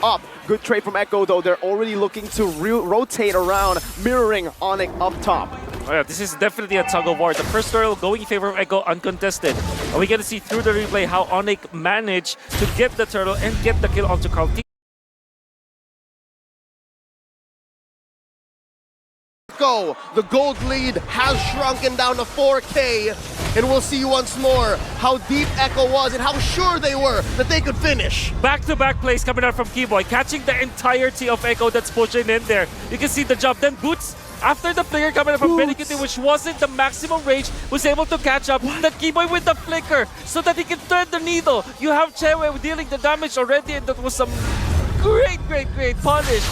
up. Good trade from Ekko, though. They're already looking to rotate around, mirroring ONIC up top. Oh yeah, this is definitely a tug of war. The first turtle going in favor of Ekko, uncontested. And we get to see through the replay how ONIC managed to get the turtle and get the kill onto Carl. Go. The gold lead has shrunken down to 4K, and we'll see once more how deep Ekko was and how sure they were that they could finish. Back-to-back plays coming out from KIBOY, catching the entirety of Ekko that's pushing in there. You can see the jump, then Boots, after the flicker coming up from Benikuti, which wasn't the maximum range, was able to catch up. That KIBOY with the flicker, so that he can thread the needle. You have Chewe dealing the damage already, and that was some great punish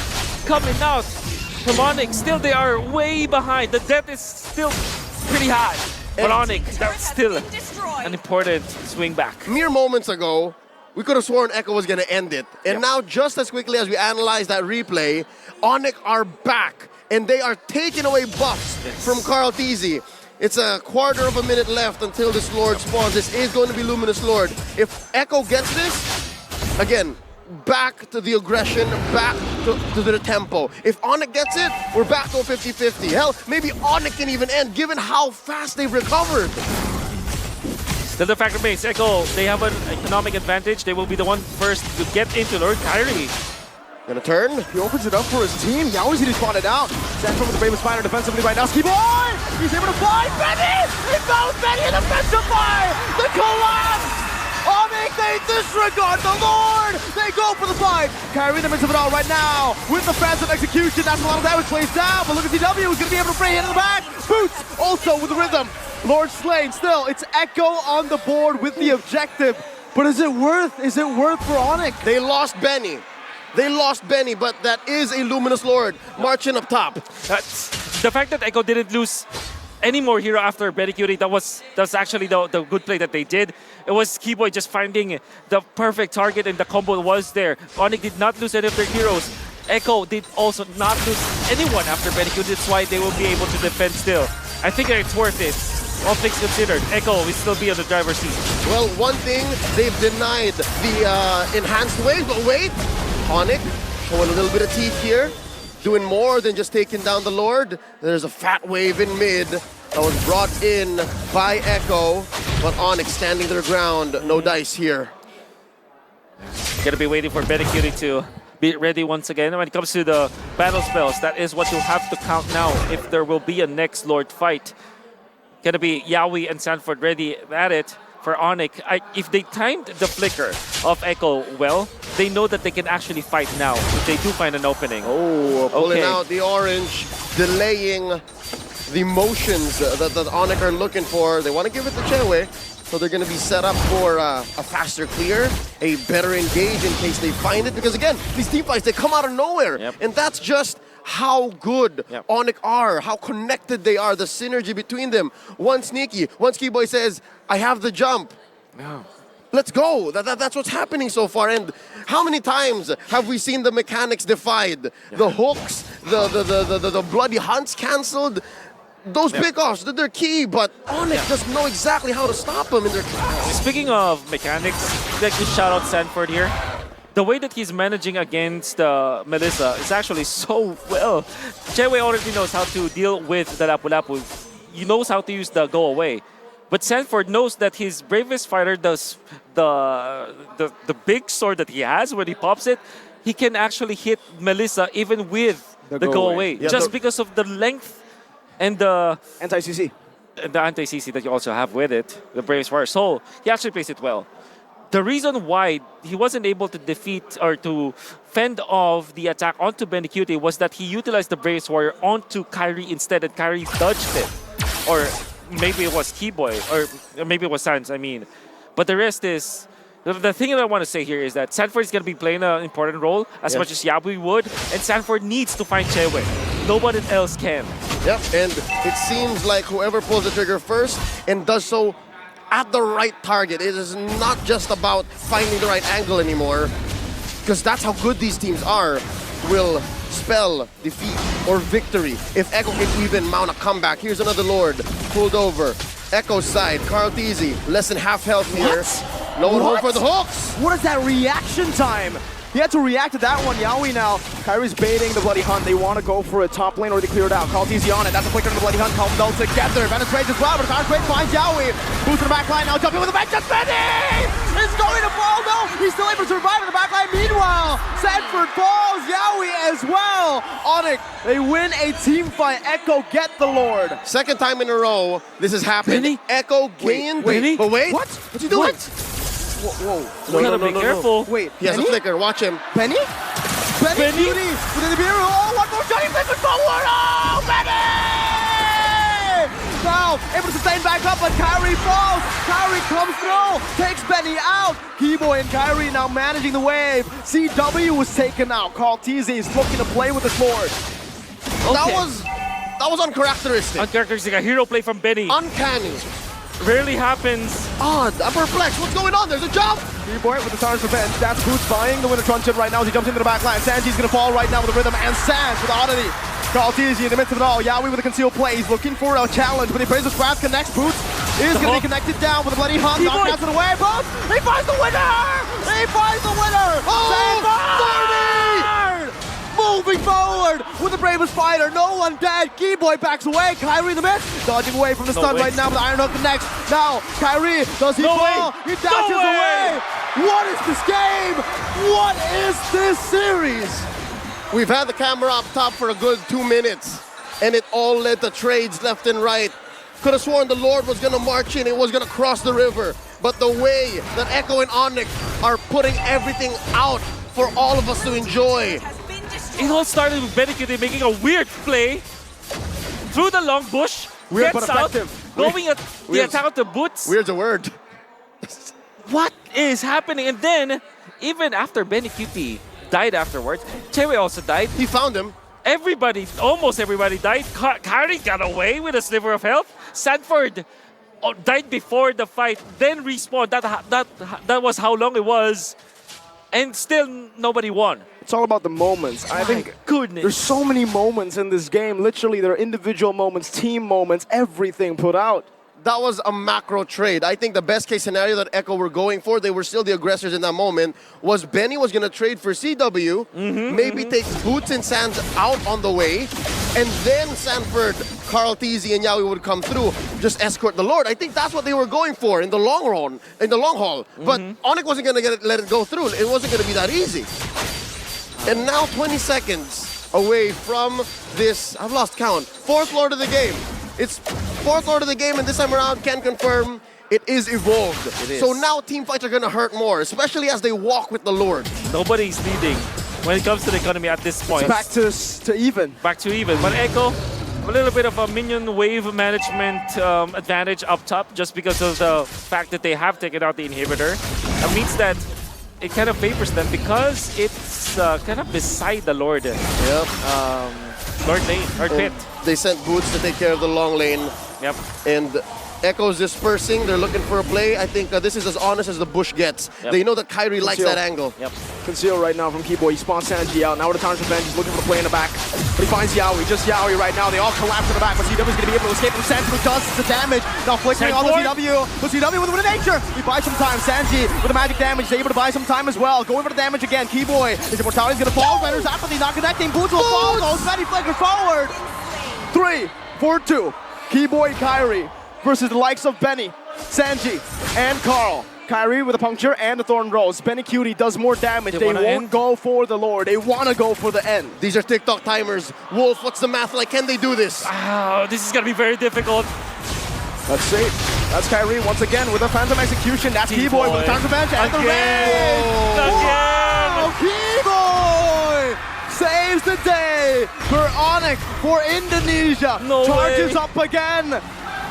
coming out from ONIC. Still, they are way behind. The death is still pretty high. But ONIC, that's still an important swing back. Mere moments ago, we could have sworn Ekko was going to end it. And now, just as quickly as we analyze that replay, ONIC are back. And they are taking away buffs from Carl Tizzy. It's a quarter of a minute left until this Lord spawns. This is going to be Luminous Lord. If Ekko gets this, again, back to the aggression, back to the tempo. If ONIC gets it, we're back to a 50-50. Hell, maybe ONIC can even end, given how fast they've recovered. Still the fact remains, Ekko, they have an economic advantage. They will be the one first to get into Lord KAIRI. Gonna turn. He opens it up for his team. Yaoi's he spotted out. Sanford with the Bravest Spider defensively right now. KIBOY! He's able to find Benny! He found Benny in the defensive fire! The collapse! ONIC, they disregard the Lord! They go for the fight! KAIRI in the midst of it all right now with the phantom execution. That's a lot of damage plays down, but look at TW who's gonna be able to bring it in the back. Boots also with the rhythm. Lord slain. Still, it's Ekko on the board with the objective. But is it worth for ONIC? They lost Benny. They lost Benny, but that is a Luminous Lord marching up top. That's the fact that Ekko didn't lose any more hero after Benikuti. That's actually the good play that they did. It was KIBOY just finding the perfect target, and the combo was there. ONIC did not lose any of their heroes. Ekko did also not lose anyone after Benikuti. That's why they will be able to defend still. I think that it's worth it. All things considered, Ekko will still be on the driver's seat. Well, one thing, they've denied the enhanced wave, but wait, ONIC showing a little bit of teeth here, doing more than just taking down the Lord. There's a fat wave in mid that was brought in by Ekko, but ONIC standing their ground, no dice here. Gonna be waiting for Benikuti to be ready once again. When it comes to the battle spells, that is what you'll have to count now if there will be a next Lord fight. Gonna be Yaoi and Sanford ready at it for ONIC. If they timed the flicker of Ekko well, they know that they can actually fight now if they do find an opening. Oh, pulling out the orange, delaying the motions that ONIC are looking for. They want to give it to Chewe, so they're going to be set up for a faster clear, a better engage in case they find it. Because again, these team fights, they come out of nowhere. Yep. And that's just how good ONIC are, how connected they are, the synergy between them. One sneaky, once KIBOY says, I have the jump. No. Let's go. That's what's happening so far. And how many times have we seen the mechanics defied? The hooks, the bloody hunts canceled. Those pickoffs, they're key, but ONIC doesn't know exactly how to stop them in their tracks. Speaking of mechanics, I'd like to shout out Sanford here. The way that he's managing against Melissa is actually so well. Chewe already knows how to deal with the Lapu-Lapu. He knows how to use the go away. But Sanford knows that his bravest fighter does the big sword that he has when he pops it. He can actually hit Melissa even with the go away. Yeah, just because of the length and the anti-CC. The anti-CC that you also have with it, the bravest fighter. So he actually plays it well. The reason why he wasn't able to defeat or to fend off the attack onto Benikuti was that he utilized the Bravest Warrior onto KAIRI instead, and KAIRI dodged it. Or maybe it was KIBOY, or maybe it was Sans, I mean. But the rest is... The thing that I want to say here is that Sanford is going to be playing an important role as much as Yabui would, and Sanford needs to find Chewe. Nobody else can. Yep, and it seems like whoever pulls the trigger first and does so at the right target. It is not just about finding the right angle anymore, because that's how good these teams are, will spell defeat or victory. If Ekko can even mount a comeback, here's another Lord pulled over. Ekko's side, Carl Tizzy, less than half health here. No one home for the hooks. What is that reaction time? He had to react to that one. Yaoi now. KAIRI's baiting the Bloody Hunt. They want to go for a top lane or they clear it out. KarlTzy on it. That's a flicker to the Bloody Hunt. Calm them together. Penetrates as well, but Karl's finds Yaoi. Boost in the back line now. Jumping with the back. Just Benny! It's going to fall. No, he's still able to survive in the back line. Meanwhile, Sanford falls. Yaoi as well. ONIC, they win a team fight. Ekko get the Lord. Second time in a row this has happened. Benny? Ekko gained. Benny? But wait. What? What's he doing? Whoa. You gotta be careful. Wait, He has a flicker. Watch him. Benny? Benny? Beauty within the mirror. Oh, one more shot. He flickers forward. Oh, Benny! Now, able to sustain back up, but KAIRI falls. KAIRI comes through, takes Benny out. Kiboy and KAIRI now managing the wave. CW was taken out. KarlTzy is looking to play with the sword. That was uncharacteristic. Uncharacteristic, a hero play from Benny. Uncanny. Rarely happens. Odd. I'm perplexed. What's going on? There's a jump. Kiboy with the Tarn's Revenge. That's Boots buying the winner truncheon right now as he jumps into the back line. Sanji's gonna fall right now with the rhythm, and Sanj with the oddity. KarlTzy in the midst of it all. Yaoi with a concealed play. He's looking for a challenge, but he plays the Wrath connects. Boots is gonna be connected down with a Bloody Hunt. Knocks it away. Boots! He finds the winner! He finds the winner! Sanford! Moving forward with the bravest fighter. No one dead. Kiboy backs away. KAIRI in the mid. Dodging away from the stun right now, but the Iron Hook connects. Now, KAIRI, does he fall? He dashes away. What is this game? What is this series? We've had the camera up top for a good 2 minutes, and it all led to trades left and right. Could have sworn the Lord was gonna march in, it was gonna cross the river. But the way that Ekko and ONIC are putting everything out for all of us to enjoy. It all started with Benny making a weird play through the long bush. Weird gets but out, effective. going at the attack of the Boots. Weird's a word. What is happening? And then, even after Benny QT died afterwards, Chewe also died. He found him. Everybody, almost everybody died. KAIRI got away with a sliver of health. Sanford died before the fight, then respawned. That was how long it was. And still nobody won. It's all about the moments. I think goodness. There's so many moments in this game. Literally, there are individual moments, team moments, everything put out. That was a macro trade. I think the best case scenario that Ekko were going for, they were still the aggressors in that moment, was Benny was going to trade for CW, maybe take Boots and Sands out on the way, and then Sanford, KarlTzy, and Yaoi would come through, just escort the Lord. I think that's what they were going for in the long run, in the long haul. But ONIC wasn't going to let it go through. It wasn't going to be that easy. And now 20 seconds away from this, I've lost count, 4th Lord of the game. It's 4th Lord of the game, and this time around, can confirm it is evolved. It is. So now team fights are going to hurt more, especially as they walk with the Lord. Nobody's leading when it comes to the economy at this point. It's back to even. Back to even. But Ekko, a little bit of a minion wave management advantage up top just because of the fact that they have taken out the inhibitor. That means that it kind of favors them because it's kind of beside the Lord. Yep. Lord lane, Lord pit. They sent Boots to take care of the long lane. Yep. And Ekko's dispersing. They're looking for a play. I think this is as honest as the bush gets. Yep. They know that KAIRI likes that angle. Yep. Conceal right now from Kiboy. He spawns Sanji out. Now with the Tarn's Revenge, he's looking for the play in the back. But he finds Yaoi. Just Yaoi right now. They all collapse in the back. But CW is going to be able to escape from Sanji, who does the damage. Now flickering on the CW. But CW with the nature. He buys some time. Sanji with the magic damage. He's able to buy some time as well. Going for the damage again. Kiboy. His immortality is going to fall. Render's apathy not connecting. Boots will fall. Goes Betty flicker forward. 3, 4, 2. Kiboy, KAIRI versus the likes of Benny, Sanji, and Karl. KAIRI with a puncture and the Thorn Rose. Benny Cutie does more damage. They won't go for the Lord. They want to go for the end. These are TikTok timers. Wolf, what's the math like? Can they do this? Oh, this is going to be very difficult. Let's see. That's KAIRI once again with a Phantom Execution. That's Kiboy with the Tarn's Revenge and the raid. Again! Kiboy saves the day for ONIC, for Indonesia. Charges up again.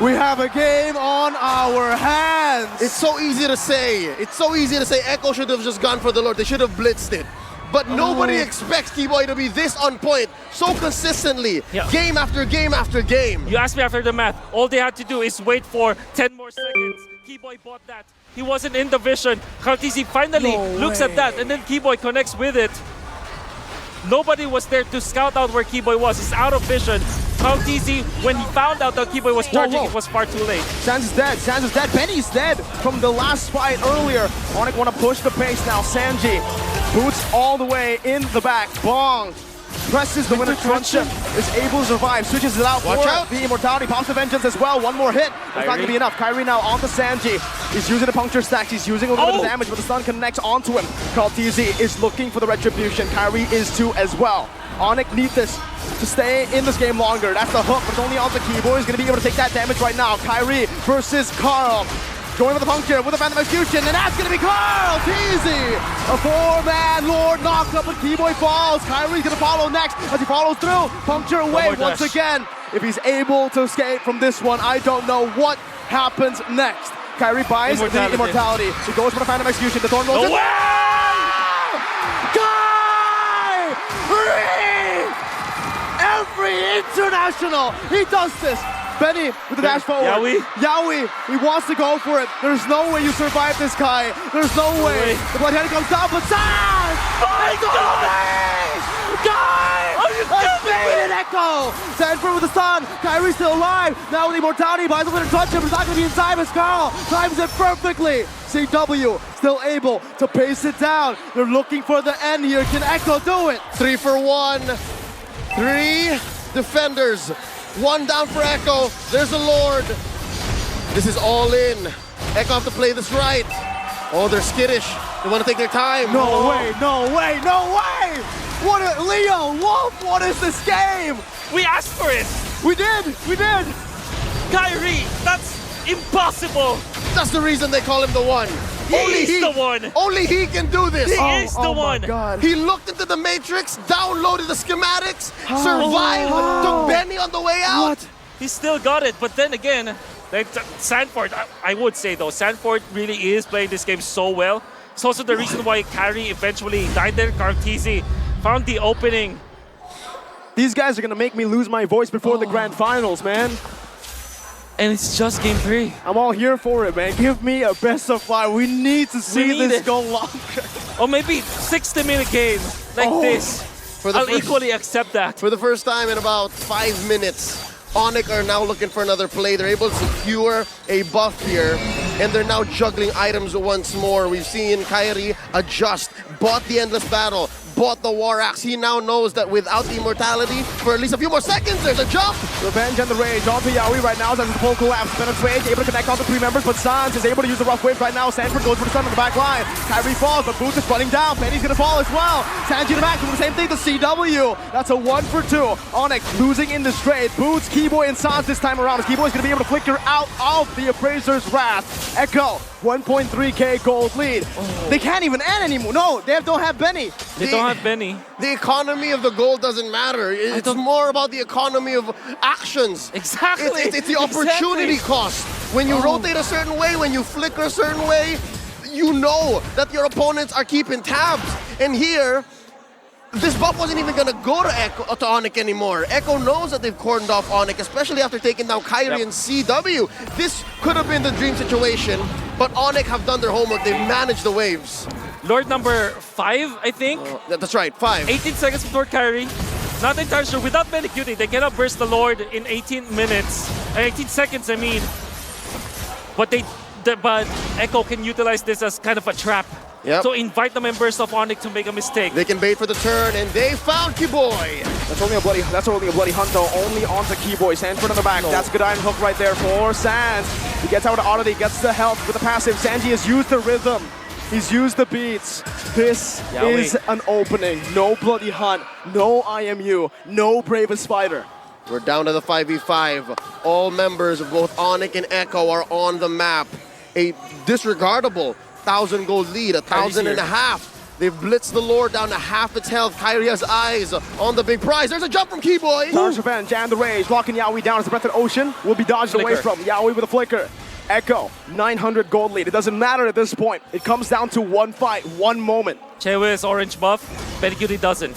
We have a game on our hands. It's so easy to say. It's so easy to say Ekko should have just gone for the Lord. They should have blitzed it. But nobody expects Kiboy to be this on point so consistently, game after game after game. You asked me after the math. All they had to do is wait for 10 more seconds. Kiboy bought that. He wasn't in the vision. KarlTzy finally looks at that, and then Kiboy connects with it. Nobody was there to scout out where Kiboy was. He's out of vision. KarlTzy, when he found out that Kiboy was charging, it was far too late. Sands is dead. Sands is dead. Benny's dead from the last fight earlier. ONIC want to push the pace now. Sanji Boots all the way in the back. Bong presses the winner cruncher, is able to survive, switches it out. Watch out. The immortality, pops the vengeance as well. One more hit. It's not gonna be enough. KAIRI now onto Sanji. He's using the puncture stacks. He's using a little bit of damage, but the stun connects onto him. KarlTzy is looking for the retribution. KAIRI is too as well. ONIC need this to stay in this game longer. That's the hook, but it's only onto KIBOY. He's gonna be able to take that damage right now. KAIRI versus Karl. Going with the puncture, with a Phantom Execution, and that's gonna be KarlTzy! A four-man Lord knocks up, but KIBOY falls. KAIRI's gonna follow next as he follows through. Puncture away once again. If he's able to escape from this one, I don't know what happens next. KAIRI buys the immortality. He goes for the Phantom Execution. The Thorn rolls in. KAIRI! Every international, he does this. Benny with the dash forward. Yaoi, he wants to go for it. There's no way you survive this, Kai. There's no way. The Blood Hand comes down, but San! Defeated Ekko! Sanford with the stun. KAIRI still alive. Now with the immortality, buys the winner touch him. It's not going to be in time as Karl times it perfectly. CW still able to pace it down. They're looking for the end here. Can Ekko do it? 3 for 1. 3 defenders. 1 down for Ekko. There's a Lord. This is all in. Ekko have to play this right. Oh, they're skittish. They want to take their time. No way, no way, no way! What a, Leo, Wolf, what is this game? We asked for it. We did. KAIRI, that's impossible. That's the reason they call him the one. He's the one. Only he can do this. He is the one. My God. He looked into the Matrix, downloaded the schematics, survived, took Benny on the way out. What? He still got it, but then again, Sanford, I would say though, Sanford really is playing this game so well. It's also the reason why KAIRI eventually died there. KarlTzy found the opening. These guys are gonna make me lose my voice before the grand finals, man. And it's just game 3. I'm all here for it, man. Give me a best of 5. We need to see this go longer. Or maybe 60-minute game like this. I'll equally accept that. For the first time in about 5 minutes, ONIC are now looking for another play. They're able to secure a buff here, and they're now juggling items once more. We've seen KAIRI adjust, bought the Endless Battle, bought the War Axe. He now knows that without the immortality, for at least a few more seconds, there's a jump. Revenge and the Rage onto Yaoi right now as the full collapse. Penetrate, able to connect onto 3 members, but Sans is able to use the rough wave right now. Sanford goes for the stun on the back line. KAIRI falls, but Boots is running down. Penny's gonna fall as well. Sanji in the back doing the same thing to CW. That's a 1 for 2. ONIC losing in the straight. Boots, KIBOY, and Sans this time around. As KIBOY's gonna be able to flicker out of the Appraiser's wrath. Ekko, 1.3k gold lead. They can't even end anymore. No, they don't have Benny. They don't have Benny. The economy of the gold doesn't matter. It's more about the economy of actions. Exactly. It's the opportunity cost. When you rotate a certain way, when you flicker a certain way, you know that your opponents are keeping tabs. And here, this buff wasn't even gonna go to Ekko, to ONIC anymore. Ekko knows that they've cordoned off ONIC, especially after taking down KAIRI and CW. This could have been the dream situation, but ONIC have done their homework. They've managed the waves. Lord number 5, I think. That's right, 5. 18 seconds before KAIRI. Not entirely sure. Without Medicuting, they cannot burst the Lord in 18 minutes. 18 seconds, I mean. But Ekko can utilize this as kind of a trap. Yep. So invite the members of ONIC to make a mistake. They can bait for the turn, and they found KIBOY. That's only a bloody hunt though. Only onto KIBOY. Sanford on the back. That's a good iron hook right there for Sans. He gets out of auto, he gets the health with the passive. Sanji has used the rhythm. He's used the beats. This is an opening. No bloody hunt, no IMU, no bravest fighter. We're down to the 5v5. All members of both ONIC and Ekko are on the map. A disregardable 1,000 gold lead, 1,500. They've blitzed the Lord down to half its health. KAIRI has eyes on the big prize. There's a jump from KIBOY. Charge Revenge, Jam the Rage, locking Yaoi down as the Breath of Ocean will be dodged away from. Yaoi with a flicker. Ekko, 900 gold lead. It doesn't matter at this point. It comes down to one fight, one moment. Chewe's orange buff, Medicuting doesn't.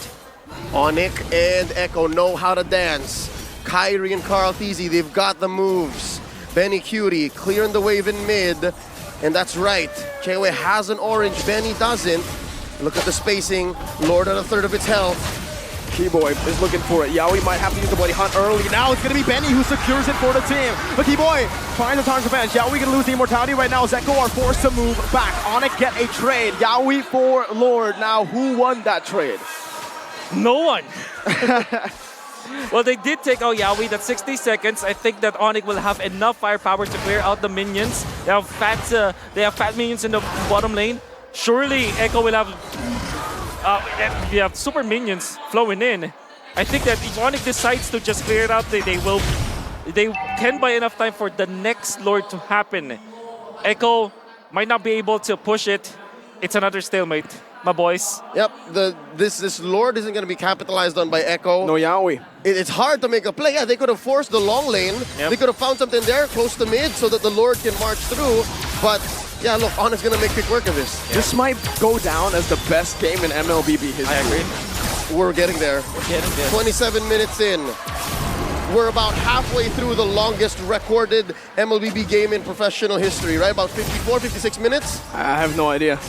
ONIC and Ekko know how to dance. KAIRI and KarlTzy, they've got the moves. Benny Cutie clearing the wave in mid. And that's right, Chewe has an orange, Benny doesn't. Look at the spacing, Lord at a third of its health. Kiboy is looking for it. Yaoi might have to use the Bloody Hunt early. Now it's going to be Benny who secures it for the team. But Kiboy finds the target advantage. Yaoi going to lose the immortality right now. Echo are forced to move back. ONIC get a trade. Yaoi for Lord. Now who won that trade? No one. Well, they did take out Yaoi. That's 60 seconds. I think that ONIC will have enough firepower to clear out the minions. They have fat minions in the bottom lane. Surely Ekko will have super minions flowing in. I think that if ONIC decides to just clear it out, they can buy enough time for the next Lord to happen. Ekko might not be able to push it. It's another stalemate, my boys. Yep, this Lord isn't going to be capitalized on by Ekko. No Yaoi. It's hard to make a play. Yeah, they could have forced the long lane. Yep. They could have found something there close to mid so that the Lord can march through. But yeah, look, ONIC's going to make quick work of this. Yeah. This might go down as the best game in MLBB history. I agree. We're getting there. We're getting there. 27 minutes in. We're about halfway through the longest recorded MLBB game in professional history, right? About 54, 56 minutes? I have no idea.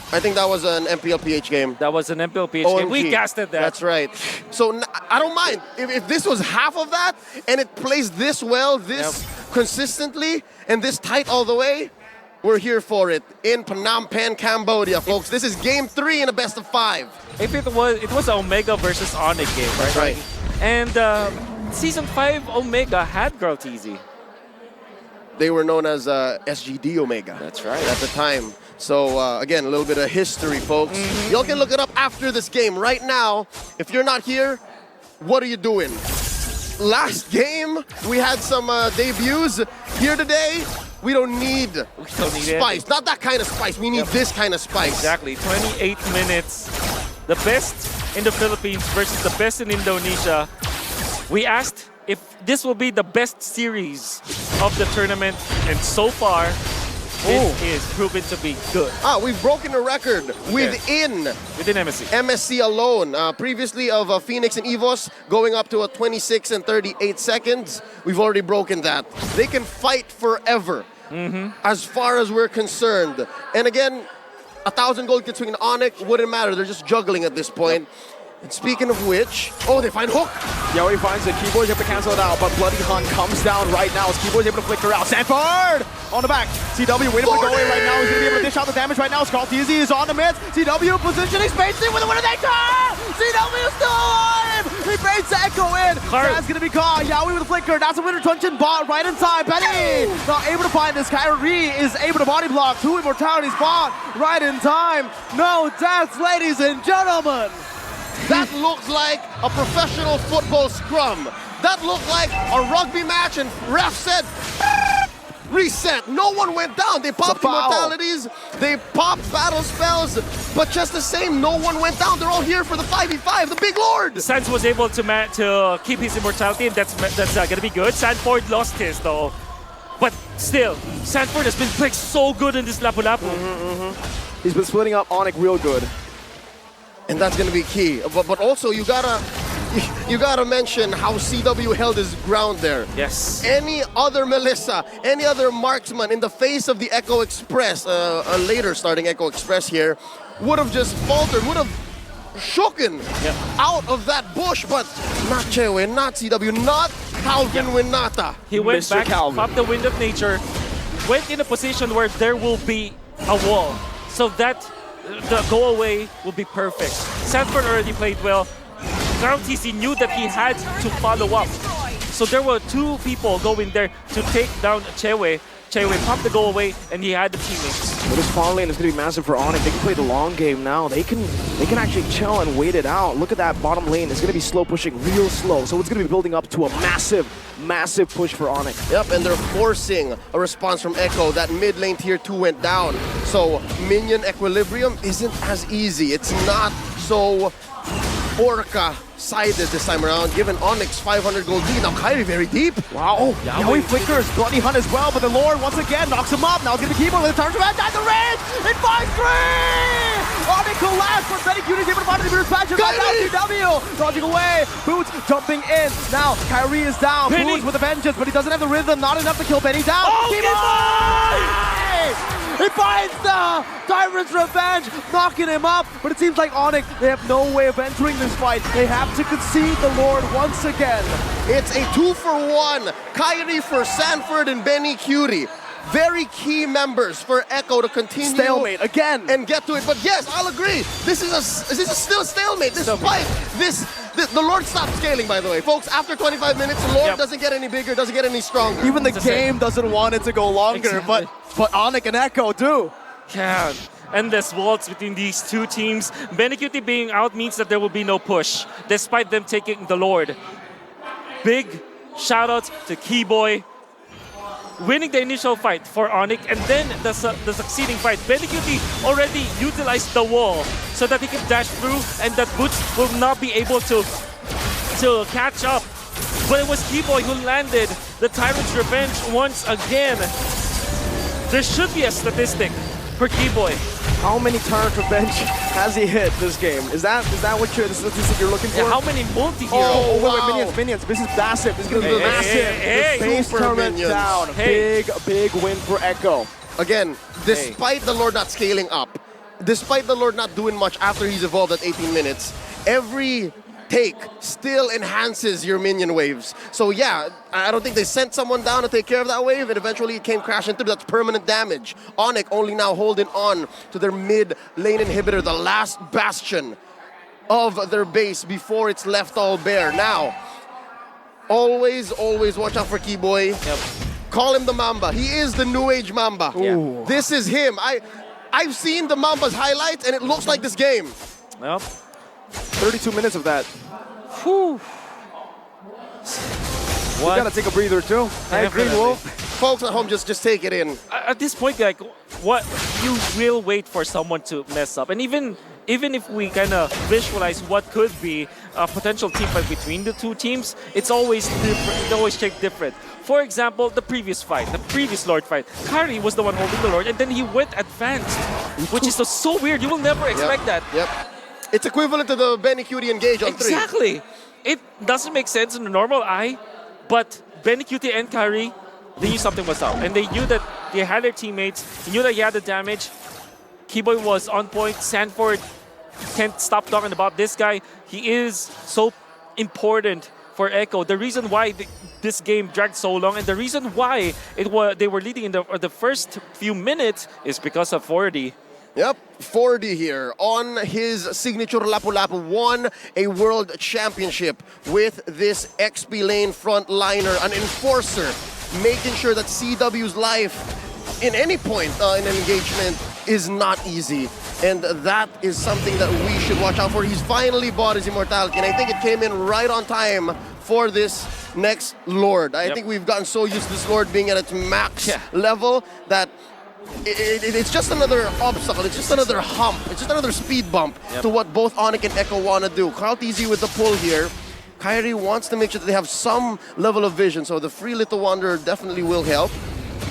I think that was an MPLPH game. That was an MPLPH game. OMG. We casted that. That's right. So I don't mind. If this was half of that and it plays this well, this consistently, and this tight all the way, we're here for it in Phnom Penh, Cambodia, folks. This is game 3 in a best of 5. If it was an Omega versus ONIC game, right? That's right. And Season 5 Omega had Girl TZ. They were known as SGD Omega. That's right. At the time. So again, a little bit of history, folks. Y'all can look it up after this game. Right now, if you're not here, what are you doing? Last game, we had some debuts. Here today, we don't need spice. It. Not that kind of spice. We need this kind of spice. Exactly. 28 minutes. The best in the Philippines versus the best in Indonesia. We asked if this will be the best series of the tournament, and so far, this is proven to be good. We've broken a record within MSC. MSC alone. Previously of Phoenix and EVOS going up to a 26 and 38 seconds. We've already broken that. They can fight forever as far as we're concerned. And again, 1,000 gold between ONIC wouldn't matter. They're just juggling at this point. And speaking of which, they find Hook. Yaoi finds it. Kiboy's able to cancel it out, but Bloody Hunt comes down right now as Kiboy's able to flicker out. Sanford on the back. CW waiting for the go away right now. He's going to be able to dish out the damage right now. Skull TZ is on the mid. CW positioning, spacing with the winner they turn. CW still alive. He baits the Ekko in. That's going to be caught. Yaoi with a flicker. That's a winner Tuncheon bot right in time. Penny not able to find this. KAIRI is able to body block. 2 immortalities bot right in time. No deaths, ladies and gentlemen. That looked like a professional football scrum. That looked like a rugby match, and ref said, reset. No one went down. They popped immortalities, they popped battle spells, but just the same, no one went down. They're all here for the 5v5, the big lord. Sans was able to keep his immortality, and that's gonna be good. Sanford lost his though. But still, Sanford has been playing so good in this Lapu-Lapu. He's been splitting up ONIC real good. And that's going to be key. But also, you gotta mention how CW held his ground there. Yes. Any other Melissa, any other marksman in the face of the Ekko Express, a later starting Ekko Express here, would have just faltered, would have shooken out of that bush. But not Chewe, not CW, not Calvin Winata. He went Mr. back, Calvin. popped the Wind of Nature, went in a position where there will be a wall. So that the go away will be perfect. Sanford already played well. Ground TC knew that he had to follow up. So there were 2 people going there to take down Chewe. Chewe popped the go away, and he had the teammates. But this fall lane is going to be massive for ONIC. They can play the long game now. They can actually chill and wait it out. Look at that bottom lane. It's going to be slow pushing, real slow. So it's going to be building up to a massive, massive push for ONIC. Yep, and they're forcing a response from Ekko. That mid lane tier 2 went down. So minion equilibrium isn't as easy. It's not so Orca-sided this time around, given ONIC's 500 gold lead. Now KAIRI very deep. Wow. Yaoi flickers. Bloody Hunt as well, but the Lord once again knocks him up. Now it's going to be Kiboy with a turn to at the range. It finds 3! ONIC collapsed, but Benny Q is able to find the mirror patches. Now CW dodging away. Boots jumping in. Now KAIRI is down. Boots with a vengeance, but he doesn't have the rhythm. Not enough to kill Benny down. Kiboy! He finds the Tyrant's Revenge, knocking him up. But it seems like ONIC, they have no way of entering this fight. They have to concede the Lord once again. It's a 2-for-1. KAIRI for Sanford and Benny Cutie. Very key members for Ekko to continue. Stalemate again. And get to it. But yes, I'll agree. This is still a stalemate. This fight, the Lord stopped scaling, by the way. Folks, after 25 minutes, the Lord doesn't get any bigger, doesn't get any stronger. Even the game doesn't want it to go longer, Exactly. but ONIC and Ekko do. Yeah, endless waltz between these two teams. Benecuti being out means that there will be no push, despite them taking the Lord. Big shout out to Kiboy, winning the initial fight for ONIC, and then the succeeding fight. Benecuti already utilized the wall so that he can dash through, and that Boots will not be able to catch up. But it was Kiboy who landed the Tyrant's Revenge once again. There should be a statistic for Kiboy. How many Tyrant Revenge has he hit this game? Is that what the statistic you're looking for? Yeah, how many multi-hero? Oh, wow. wait, minions. This is massive. This is going to be Hey, massive. hey, The base super turret minions. down. Hey. Big win for Ekko. Again, despite the Lord not scaling up, despite the Lord not doing much after he's evolved at 18 minutes, every take still enhances your minion waves. So yeah, I don't think they sent someone down to take care of that wave, and eventually it came crashing through. That's permanent damage. ONIC only now holding on to their mid lane inhibitor, the last bastion of their base before it's left all bare. Now, always watch out for Kiboy. Yep. Call him the Mamba. He is the new age Mamba. Ooh. This is him. I've seen the Mamba's highlights, and it looks like this game. Yep. 32 minutes of that. Whew. You gotta take a breather too. I agree, Definitely. Wolf. Folks at home, just take it in. At this point, like, what you will wait for someone to mess up, and even if we kind of visualize what could be a potential team fight between the two teams, it's always different. It always shaped different. For example, the previous fight, the previous Lord fight, KAIRI was the one holding the Lord, and then he went advanced, which is so weird. You will never expect that. Yep. It's equivalent to the Benny Cutie engage on 3. Exactly. It doesn't make sense in the normal eye, but Benecuti and KAIRI, they knew something was up. And they knew that they had their teammates. They knew that he had the damage. Kiboy was on point. Sanford can't stop talking about this guy. He is so important for Ekko. The reason why this game dragged so long, and the reason why they were leading in the first few minutes is because of 4D. Yep, 4D here on his signature Lapu-Lapu, won a world championship with this XP lane frontliner, an enforcer, making sure that CW's life in any point in an engagement is not easy. And that is something that we should watch out for. He's finally bought his immortality, and I think it came in right on time for this next Lord. I think we've gotten so used to this Lord being at its max level that it's just another obstacle, it's just another hump, it's just another speed bump to what both ONIC and Ekko want to do. KarlTzy with the pull here. KAIRI wants to make sure that they have some level of vision, so the free Little Wanderer definitely will help.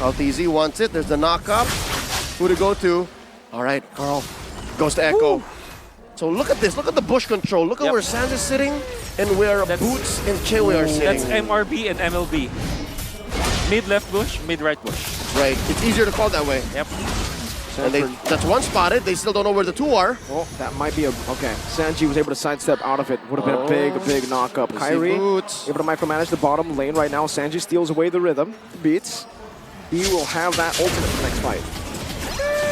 KarlTzy wants it, there's the knock-up. Who to go to? All right, Karl goes to Ekko. So look at this, look at the bush control, look at where Sans is sitting and where Boots and Chewy are sitting. That's MRB and MLB. Mid-left bush, mid-right bush. Right, it's easier to call that way. Yep. And that's one spotted. They still don't know where the 2 are. Oh, that might be a... Okay, Sanji was able to sidestep out of it. Would have been a big knock-up. KAIRI Boots. able to micromanage the bottom lane right now. Sanji steals away the rhythm. Beats. He will have that ultimate for the next fight.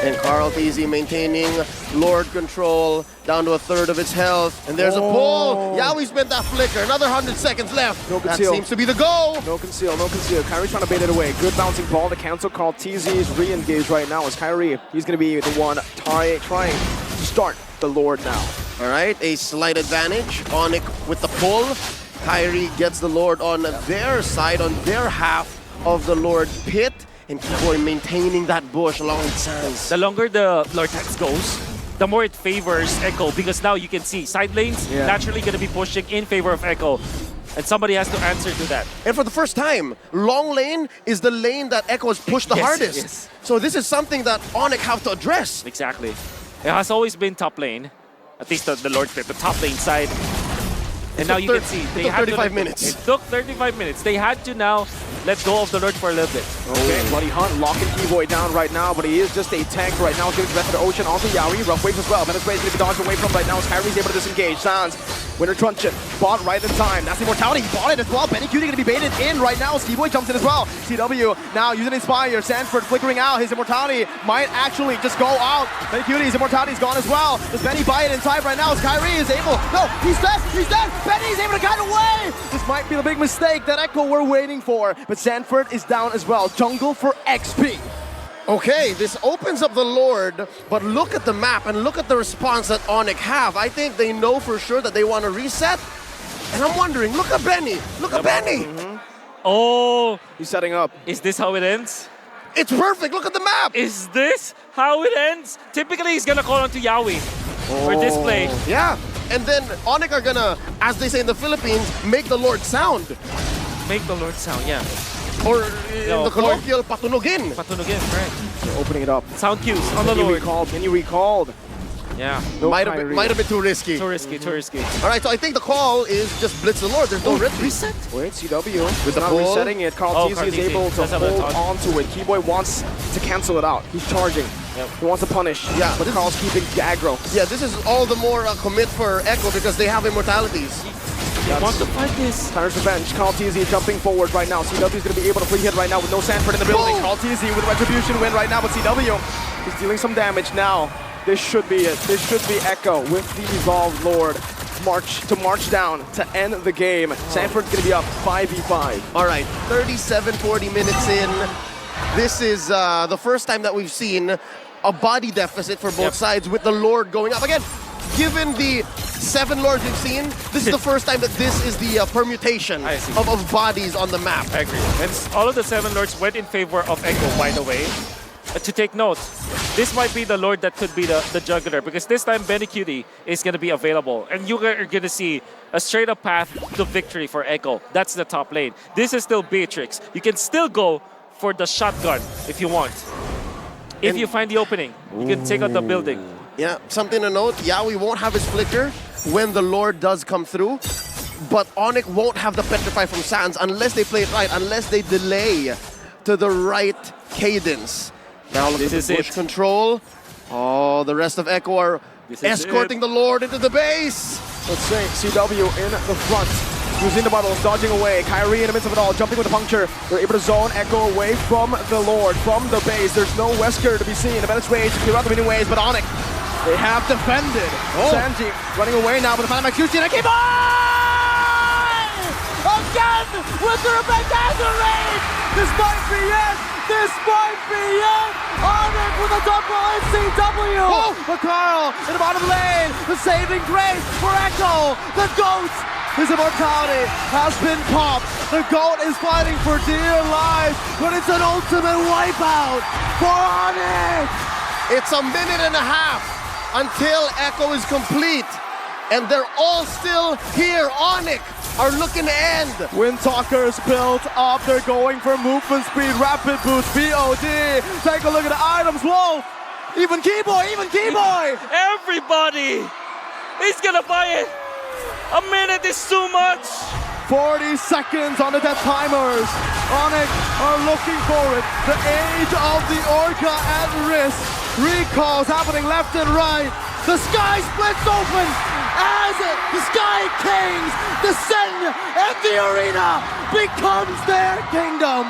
And KarlTzy maintaining Lord control down to a third of its health. And there's a pull. Yawi spent that flicker. Another 100 seconds left. No That conceal. seems to be the go. No conceal, no conceal. KAIRI trying to bait it away. Good bouncing ball to cancel. KarlTzy is re-engaged right now as KAIRI. He's going to be the one trying to start the Lord now. All right, a slight advantage. ONIC with the pull. KAIRI gets the Lord on their side, on their half of the Lord pit. And Kiboy maintaining that bush along with Sans. The longer the Lord Tax goes, the more it favors Ekko, because now you can see side lanes naturally going to be pushing in favor of Ekko. And somebody has to answer to that. And for the first time, long lane is the lane that Ekko has pushed the hardest. Yes. So this is something that ONIC have to address. Exactly. It has always been top lane, at least the Lord Pit, the top lane side. And now you can see it took 35 minutes. It took 35 minutes. They had to now let go of the Lord for a little bit. Okay, Bloody Hunt locking Kiboy down right now, but he is just a tank right now. Giving the rest of the ocean onto Yaoi. Rough waves as well. Venezuela is going to be dodged away from right now as KAIRI's able to disengage. Sans, Winter Truncheon, bought right in time. That's the Immortality, bought it as well. Benny Cutie going to be baited in right now as Kiboy jumps in as well. CW now using Inspire. Sanford flickering out. His Immortality might actually just go out. Benny Cutie's Immortality is gone as well. Does Benny buy it in time right now as KAIRI is able? No, he's dead! He's dead! Benny's able to get away! This might be the big mistake that Ekko were waiting for, but Sanford is down as well. Jungle for XP. Okay, this opens up the Lord, but look at the map and look at the response that ONIC have. I think they know for sure that they want to reset. And I'm wondering, look at Benny. Look at Benny. Oh, He's setting up. is this how it ends? It's perfect. Look at the map. Is this how it ends? Typically, he's gonna call onto Yaoi for this play. Yeah. And then ONIC are gonna, as they say in the Philippines, make the Lord sound. Make the Lord sound, yeah. Or in No, the colloquial, patunugin. Patunugin, right. They're opening it up. Sound cues on the Can you Lord. recalled? Can you recalled? Yeah. No Might KAIRI. have been too risky. Too risky, too risky. All right, so I think the call is just blitz the Lord. There's no risk. Reset? Wait, CW With the not pull. resetting it. Carl Oh, TZ Carl is TZ. able to That's how they're hold talking. on to it. Kiboy wants to cancel it out. He's charging. Yep. He wants to punish. Yeah, but this- Carl's keeping aggro. Yeah, this is all the more commit for Ekko because they have immortalities. He wants to fight this. Tyler's revenge. Carl TZ jumping forward right now. CW is going to be able to free hit right now with no Sanford in the building. Boom. Carl TZ with retribution win right now, but CW is dealing some damage now. This should be it. This should be Ekko with the Evolved Lord. March down to end the game. Sanford's going to be up 5v5. All right, 37, 40 minutes in. This is the first time that we've seen a body deficit for both sides with the Lord going up. Again, given the 7 Lords we've seen, this is the first time that this is the permutation I see. of bodies on the map. I agree. And all of the 7 Lords went in favor of Ekko, by the way. To take note, this might be the Lord that could be the juggler because this time Benny Cutie is going to be available. And you are going to see a straight up path to victory for Ekko. That's the top lane. This is still Beatrix. You can still go for the shotgun if you want. If you find the opening, you can take out the building. Yeah, something to note, Yaoi won't have his flicker when the Lord does come through, but ONIC won't have the Petrify from Sans unless they play it right, unless they delay to the right cadence. Now look at This the is bush it. control. Oh, the rest of Ekko are This is escorting the Lord into the base. Let's see, CW in the front. Using the bottles, dodging away. KAIRI in the midst of it all, jumping with the puncture. They're able to zone Ekko away from the Lord, from the base. There's no Wesker to be seen. The Venice Rage clear out the winning ways, but ONIC, they have defended. Sanji running away now with the Phantom Execution and keep on! Again with the Revenge Rage! This might be it! This might be it! ONIC with a double NCW! But Carl in the bottom lane, the saving grace for Ekko! The GOAT! His immortality has been popped. The GOAT is fighting for dear life, but it's an ultimate wipeout for ONIC! It's a minute and a half until Ekko is complete, and they're all still here. ONIC are looking to end. Windtalker's built up. They're going for movement speed, rapid boost, BOD. Take a look at the items. Whoa! Even Kiboy, even Kiboy! Everybody is going to buy it. A minute is too much. 40 seconds on the death timers. ONIC are looking for it. The age of the Orca at risk. Recalls happening left and right. The sky splits open as the Sky Kings descend and the arena becomes their kingdom.